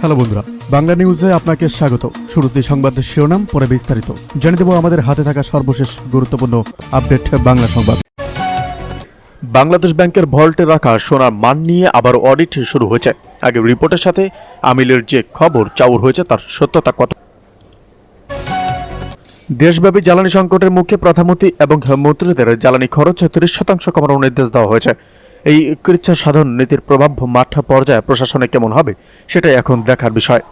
Hello বন্ধুরা, বাংলা নিউজে আপনাকে স্বাগত। শুরুতে সংবাদের শিরোনাম, পরে বিস্তারিত জানিয়ে দেব আমাদের হাতে থাকা সর্বশেষ গুরুত্বপূর্ণ আপডেট বাংলা সংবাদ। বাংলাদেশ ব্যাংকের ভল্টে রাখা সোনার মান নিয়ে আবার অডিট শুরু হয়েছে। আগের রিপোর্টের সাথে আমিলের যে খবর চাউর হয়েছে তার সত্যতা কত? দেশব্যাপী জ্বালানি সংকটের মুখে প্রধানমন্ত্রী এবং মন্ত্রীদের জ্বালানি খরচ 30% কমানোর নির্দেশ দেওয়া হয়েছে। এই কৃচ্ছা সাধন নীতির প্রভাব মাঠ পর্যায়ে প্রশাসনে কেমন হবে সেটাই এখন দেখার বিষয়।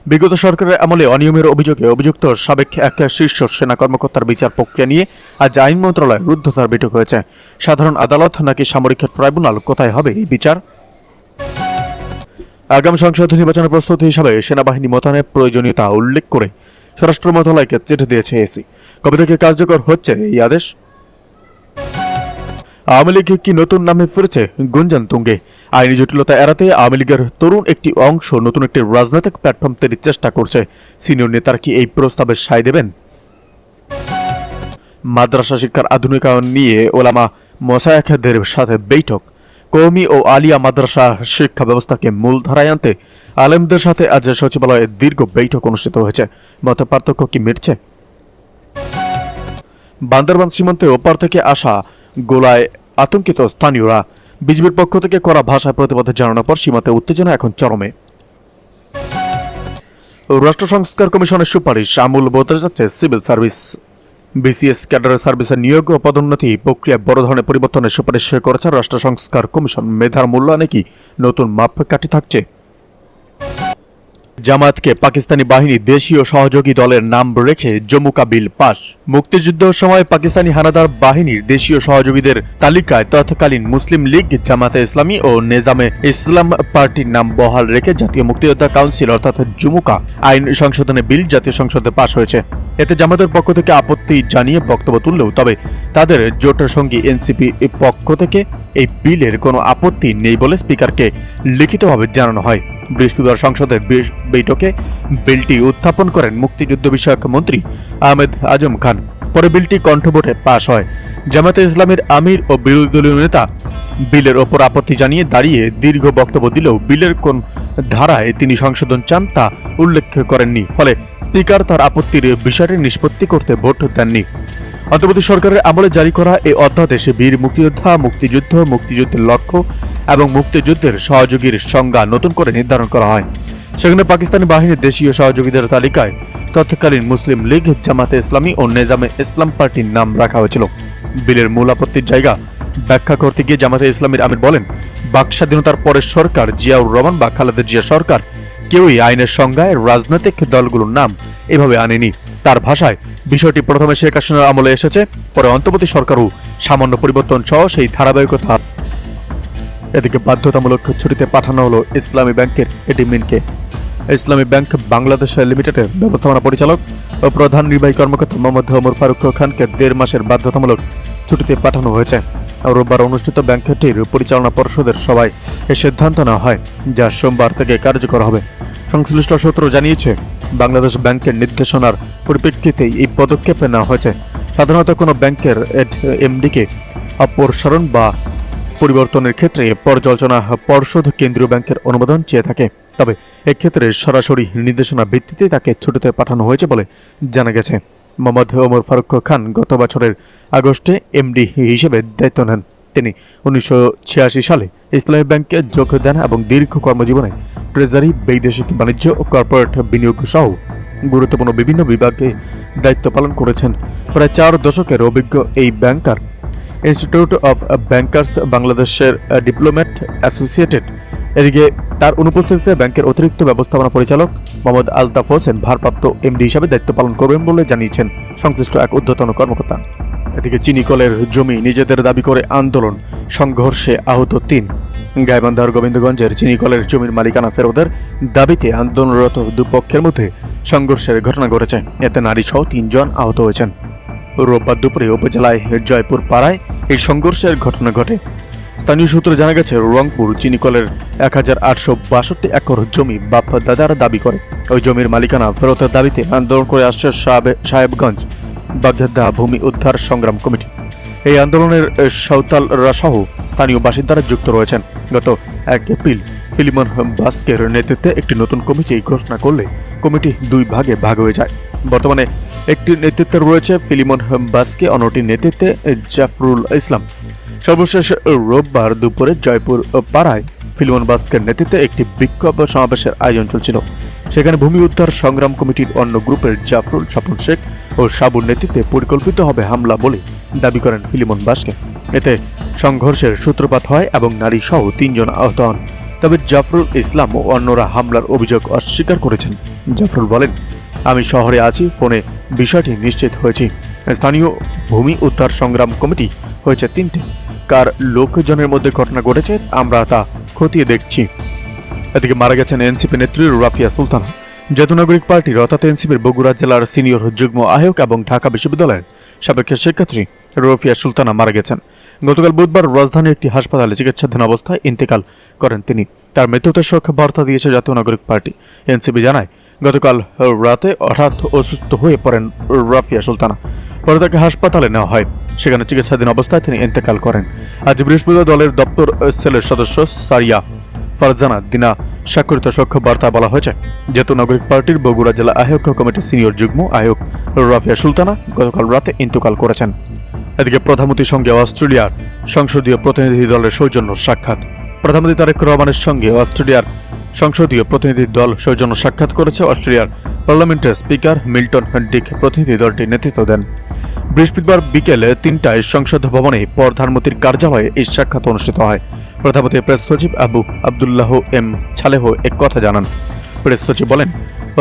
বিগত সরকারের আমলে অনিয়মের অভিযোগে অভিযুক্ত সাবেক এক শীর্ষ সেনা কর্মকর্তার বিচার প্রক্রিয়া নিয়ে আজ আইন মন্ত্রণালয়ে রুদ্ধতার বৈঠক হয়েছে। সাধারণ আদালত নাকি সামরিক ট্রাইব্যুনাল, কোথায় হবে এই বিচার? আগামী সংসদ নির্বাচনের প্রস্তুতি হিসাবে সেনাবাহিনী মোতায়েনের প্রয়োজনীয়তা উল্লেখ করে স্বরাষ্ট্র মন্ত্রণালয়কে চিঠি দিয়েছে এসি। কবে থেকে কার্যকর হচ্ছে এই আদেশ? আওয়ামী লীগ কি নতুন নামে ফিরেছে গুঞ্জন তুঙ্গে? আইনি জটিলতা এড়াতে আওয়ামী লীগের তরুণ একটি অংশ নতুন একটি রাজনৈতিক প্ল্যাটফর্ম তৈরির চেষ্টা করছে। সিনিয়র নেতারা কি এই প্রস্তাবে সায় দেবেন? মাদ্রাসা শিক্ষার আধুনিকায়ন নিয়ে ওলামা মোশায়েখদের সাথে বৈঠক। কওমি ও আলিয়া মাদ্রাসা শিক্ষা ব্যবস্থাকে মূলধারায় আনতে আলেমদের সাথে আজ সচিবালয়ে দীর্ঘ বৈঠক অনুষ্ঠিত হয়েছে। মত পার্থক্য কি মিটছে? বান্দরবান সীমান্তে ওপার থেকে আসা গোলায় আতঙ্কিত স্থানীয়রা। বিজিবির পক্ষ থেকে করা ভাষায় প্রতিবাদ জানানোর পর সীমান্তে উত্তেজনা এখন চরমে। রাষ্ট্র সংস্কার কমিশনের সুপারিশ আমূল বদলে যাচ্ছে সিভিল সার্ভিস। বিসিএস ক্যাডারের সার্ভিসে নিয়োগ ও পদোন্নতি প্রক্রিয়ায় বড় ধরনের পরিবর্তনের সুপারিশ করেছে রাষ্ট্র সংস্কার কমিশন। মেধার মূল্যায়নে কি নতুন মাপকাঠি থাকছে? জামায়াতকে পাকিস্তানি বাহিনী দেশীয় সহযোগী দলের নাম রেখে জম্মুকা বিল পাস। মুক্তিযুদ্ধের সময় পাকিস্তানি হানাদার বাহিনীর দেশীয় সহযোগীদের তালিকায় তৎকালীন মুসলিম লীগ, জামায়াতে ইসলামী ও নেজামে ইসলাম পার্টির নাম বহাল রেখে জাতীয় মুক্তিযোদ্ধা কাউন্সিল অর্থাৎ জুমুকা আইন সংশোধনের বিল জাতীয় সংসদে পাশ হয়েছে। এতে জামায়াতের পক্ষ থেকে আপত্তি জানিয়ে বক্তব্য তুললেও তবে তাদের জোটের সঙ্গী এনসিপি পক্ষ থেকে এই বিলের কোনো আপত্তি নেই বলে স্পিকারকে লিখিতভাবে জানানো হয়। বৃহস্পতিবার সংসদের বৈঠকে বিলটি উত্থাপন করেন মুক্তিযুদ্ধ বিষয়ক মন্ত্রী আহমেদ আজম খান। পরে বিলটি কণ্ঠভোটে পাশ হয়। জামায়াতে ইসলামের আমির ও বিরোধী দলীয় নেতা বিলের ওপর আপত্তি জানিয়ে দাঁড়িয়ে দীর্ঘ বক্তব্য দিলেও বিলের কোন ধারায় তিনি সংশোধন চান তা উল্লেখ করেননি। ফলে স্পিকার তার আপত্তির বিষয়টি নিষ্পত্তি করতে ভোট দেননি। অন্তর্বর্তী সরকারের আমলে জারি করা এই অধ্যাদেশে বীর মুক্তিযোদ্ধা, মুক্তিযুদ্ধ, মুক্তিযুদ্ধের লক্ষ্য এবং মুক্তিযুদ্ধের সহযোগীর সংজ্ঞা নতুন করে নির্ধারণ করা হয়। সেখানে পাকিস্তানি বাহিনীর দেশীয় সহযোগীদের তালিকায় তৎকালীন মুসলিম লীগ, জামায়াতে ইসলামী ও নেজামে ইসলাম পার্টির নাম রাখা হয়েছিল। বিলের মূল আপত্তির জায়গা ব্যাখ্যা করতে গিয়ে জামায়াতে ইসলামীর আমির বলেন, বাক স্বাধীনতার পরের সরকার জিয়াউর রহমান বা খালেদা জিয়া সরকার কেউই আইনের সংজ্ঞায় রাজনৈতিক দলগুলোর নাম এভাবে আনেনি। তার ভাষায় বিষয়টি প্রথমে শেখ হাসিনার আমলে এসেছে, পরে অন্তর্বর্তী সরকারও সামান্য পরিবর্তন সহ সেই ধারাবাহিকতা। এদিকে বাধ্যতামূলক ছুটিতে পাঠানো হলো ইসলামী ব্যাংকের এডিমিনকে। ইসলামী ব্যাংক বাংলাদেশ লিমিটেডের ব্যবস্থাপনা পরিচালক ও প্রধান নির্বাহী কর্মকর্তা মোহাম্মদ ওমর ফারুক খানকে 1.5 মাসের বাধ্যতামূলক ছুটিতে পাঠানো হয়েছে। রোববার অনুষ্ঠিত ব্যাংকটির পরিচালনা পর্ষদের সভায় এ সিদ্ধান্ত নেওয়া হয়, যা সোমবার থেকে কার্যকর হবে। সংশ্লিষ্ট সূত্র জানিয়েছে, বাংলাদেশ ব্যাংকের নির্দেশনার পরিপ্রেক্ষিতে এই পদক্ষেপ নেওয়া হয়েছে। সাধারণত কোনো ব্যাংকের এমডিকে অপসারণ বা পরিবর্তনের ক্ষেত্রে পর্যালোচনা পর্ষদ কেন্দ্রীয় ব্যাংকের অনুমোদন চেয়ে থাকে। তবে এক্ষেত্রে সরাসরি নির্দেশনা ভিত্তিতে তাকে ছুটিতে পাঠানো হয়েছে বলে জানা গেছে। মোহাম্মদ ওমর ফারুক খান গত বছরের আগস্টে এমডি হিসেবে দায়িত্ব নেন। তিনি 1986 সালে ইসলামী ব্যাংকে যোগ দেন এবং দীর্ঘ কর্মজীবনে ট্রেজারি, বৈদেশিক বাণিজ্য ও কর্পোরেট বিনিয়োগ সহ গুরুত্বপূর্ণ বিভিন্ন বিভাগে দায়িত্ব পালন করেছেন। প্রায় 4 দশকের অভিজ্ঞ এই ব্যাংকার ইনস্টিটিউট অফ ব্যাংকার্স বাংলাদেশের ডিপ্লোমেট অ্যাসোসিয়েটেড। এদিকে তার অনুপস্থিতিতে ব্যাংকের অতিরিক্ত ব্যবস্থাপনা পরিচালক মোহাম্মদ আলতাফ হোসেন ভারপ্রাপ্ত এমডি হিসাবে দায়িত্ব পালন করবেন বলে জানিয়েছেন সংশ্লিষ্ট এক ঊর্ধ্বতন কর্মকর্তা। এদিকে চিনিকলের জমি নিজেদের দাবি করে আন্দোলন, সংঘর্ষে আহত 3। গাইবান্ধার গোবিন্দগঞ্জের চিনিকলের জমির মালিকানা ফেরতের দাবিতে আন্দোলনরত দুপক্ষের মধ্যে সংঘর্ষের ঘটনা ঘটেছে। এতে নারী সহ 3 জন আহত হয়েছেন। রোববার দুপুরে উপজেলায় জয়পুর পাড়ায় এই সংঘর্ষের ঘটনা ঘটে। স্থানীয় সূত্রে জানা গেছে, রংপুর চিনিকলের 1862 একর জমি বাপ দাদার দাবি করে। ওই জমির মালিকানা ফেরতের দাবিতে আন্দোলন করে আসছে সাহেবগঞ্জ বাগদা ভূমি উদ্ধার সংগ্রাম কমিটি। এই আন্দোলনের সাঁওতালরা সহ স্থানীয় বাসিন্দারা যুক্ত রয়েছেন। গত 1 এপ্রিল ফিলিমন বাস্কের নেতৃত্বে একটি নতুন কমিটি ঘোষণা করলে কমিটি দুই ভাগে ভাগ হয়ে যায়। বর্তমানে একটি নেতৃত্বে রয়েছে ফিলিমন বাস্কে, অন্যটির নেতৃত্বে জাফরুল ইসলাম। সর্বশেষ রোববার দুপুরে জয়পুর পাড়ায় ফিলিমন বাস্কের নেতৃত্বে একটি বিক্ষোভ সমাবেশের আয়োজন চলছিল। সেখানে ভূমি উদ্ধার সংগ্রাম কমিটির অন্য গ্রুপের জাফরুল, স্বপন শেখ ও সাবুর নেতৃত্বে পরিকল্পিতভাবে হামলা বলে দাবি করেন ফিলিমন বাস্কে। এতে সংঘর্ষের সূত্রপাত হয় এবং নারী সহ 3 জন আহত হন। তবে জাফরুল ইসলাম ও অন্যরা হামলার অভিযোগ অস্বীকার করেছেন। জাফরুল বলেন, আমি শহরে আছি, ফোনে বিষয়টি নিশ্চিত হয়েছি। স্থানীয় ভূমি উদ্ধার সংগ্রাম কমিটি হয়েছে 3টে। কার লোকজনের মধ্যে ঘটনা ঘটেছে আমরা তা খতিয়ে দেখছি। এদিকে মারা গেছেন এনসিপি নেত্রী রাফিয়া সুলতানা। জাতীয় নাগরিক পার্টির অর্থাৎ এনসিপির বগুড়া জেলার সিনিয়র যুগ্ম আহ্বায়ক এবং ঢাকা বিশ্ববিদ্যালয়ের সাবেক শিক্ষার্থী রাফিয়া সুলতানা মারা গেছেন। গতকাল বুধবার রাজধানীর একটি হাসপাতালে চিকিৎসাধীন অবস্থায় ইন্তেকাল করেন তিনি। তার মৃত্যুতে শোক বার্তা দিয়েছে জাতীয় নাগরিক পার্টি। এনসিপি জানায়, গতকাল রাতে হঠাৎ অসুস্থ হয়ে পড়েন রাফিয়া সুলতানা। পরে তাকে হাসপাতালে নেওয়া হয়। সেখানে চিকিৎসাধীন অবস্থায় তিনি ইন্তেকাল করেন। আজ বৃহস্পতিবার দলের দপ্তর সেলের সদস্য সারিয়া ফারজানা দিনা স্বাক্ষরিত শোক বার্তা বলা হয়েছে, জাতীয় নাগরিক পার্টির বগুড়া জেলা আহ্বায়ক কমিটির সিনিয়র যুগ্ম আহ্বায়ক রাফিয়া সুলতানা গতকাল রাতে ইন্তেকাল করেছেন। এদিকে প্রধানমন্ত্রীর সঙ্গে অস্ট্রেলিয়ার সংসদীয় প্রতিনিধি দলের সৌজন্য সাক্ষাৎ। প্রধানমন্ত্রী তারেক রহমানের সঙ্গে অস্ট্রেলিয়ার সংসদীয় প্রতিনিধি দল সৌজন্য সাক্ষাৎ করেছে। অস্ট্রেলিয়ার পার্লামেন্টের স্পিকার মিল্টন ডিক প্রতিনিধি দলটির নেতৃত্ব দেন। বৃহস্পতিবার বিকেল 3টায় সংসদ ভবনে প্রধানমন্ত্রীর কার্যালয়ে এই সাক্ষাৎ অনুষ্ঠিত হয়। প্রধানমন্ত্রীর প্রেস সচিব আবু আবদুল্লাহ এম ছালেহ এক কথা জানান। প্রেস সচিব বলেন,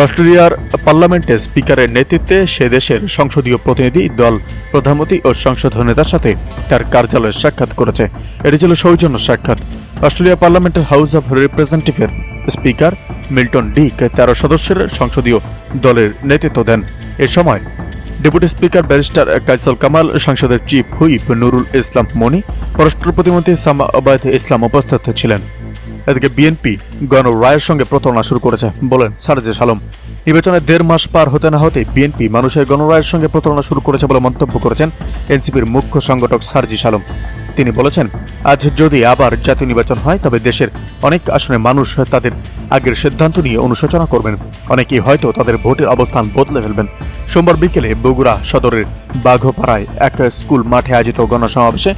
অস্ট্রেলিয়ার পার্লামেন্টের স্পিকারের নেতৃত্বে সে দেশের সংসদীয় প্রতিনিধি দল প্রধানমন্ত্রী ও সংসদ নেতার সাথে তার কার্যালয়ে সাক্ষাৎ করেছে। এটি ছিল সৌজন্য সাক্ষাৎ। অস্ট্রেলিয়া পার্লামেন্টের হাউস অব রিপ্রেজেন্টেটিভের স্পিকার মিল্টন ডিক 13 সদস্যের সংসদীয় দলের নেতৃত্ব দেন। এ সময় deputy speaker barrister Kaisal Kamal, সংসদের চিফ হুইপ নুরুল ইসলাম মনি, পররাষ্ট্র প্রতিমন্ত্রী সামা ওবায়দ ইসলাম উপস্থিত ছিলেন। এদিকে বিএনপি গণরায়ের সঙ্গে প্রতারণা শুরু করেছে বলেন সারজিস আলম। নির্বাচনের 1.5 মাস পার হতে না হতে বিএনপি মানুষের গণরায়ের সঙ্গে প্রতারণা শুরু করেছে বলে মন্তব্য করেছেন এনসিপির মুখ্য সংগঠক সারজিস আলম। তিনি বলেছেন, আজ যদি আবার জাতীয় নির্বাচন হয় তবে দেশের অনেক আসনে মানুষ তাদের আগের সিদ্ধান্ত নিয়ে অনুশোচনা করবেন। অনেকেই হয়তো তাদের ভোটের অবস্থান বদলে ফেলবেন। সোমবার বিকেলে বগুড়া সদরের বাঘপাড়ায় এক স্কুল মাঠে আয়োজিত গণসমাবেশে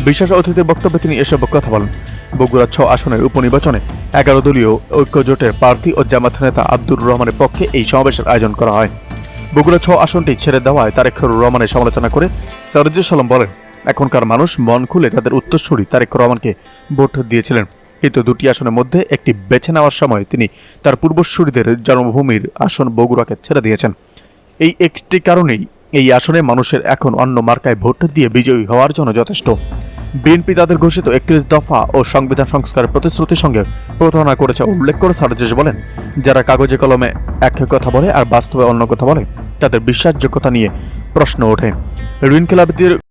বিশেষ অতিথির বক্তব্যে তিনি এসব কথা বলেন। বগুড়া 6 আসনের উপনির্বাচনে 11 দলীয় ঐক্যজোটের প্রার্থী ও জামাত নেতা আব্দুর রহমানের পক্ষে এই সমাবেশের আয়োজন করা হয়। বগুড়া 6 আসনটি ছেড়ে দেওয়ায় তারেক রহমানের সমালোচনা করে সারজিস আলম বলেন, এখনকার মানুষ মন খুলে তাদের উত্তরসূরি তারেক রহমানকে ভোট দিয়েছিলেন, কিন্তু 2টি আসনের মধ্যে একটি বেছে নেওয়ার সময় তিনি তার পূর্বসূরিদের জন্মভূমির আসন বগুড়াকে ছেড়ে দিয়েছেন। এই একটি কারণেই এই আসনে মানুষের এখন অন্য মার্কায় ভোট দিয়ে বিজয়ী হওয়ার জন্য যথেষ্ট। বিএনপি তাদের ঘোষিত 31 দফা ও সংবিধান সংস্কারের প্রতিশ্রুতির সঙ্গে প্রতারণা করেছে উল্লেখ করে সারজিস বলেন, যারা কাগজে কলমে এক কথা বলে আর বাস্তবে অন্য কথা বলে তাদের বিশ্বাসযোগ্যতা নিয়ে প্রশ্ন ওঠে। ঋণ খেলাপিদের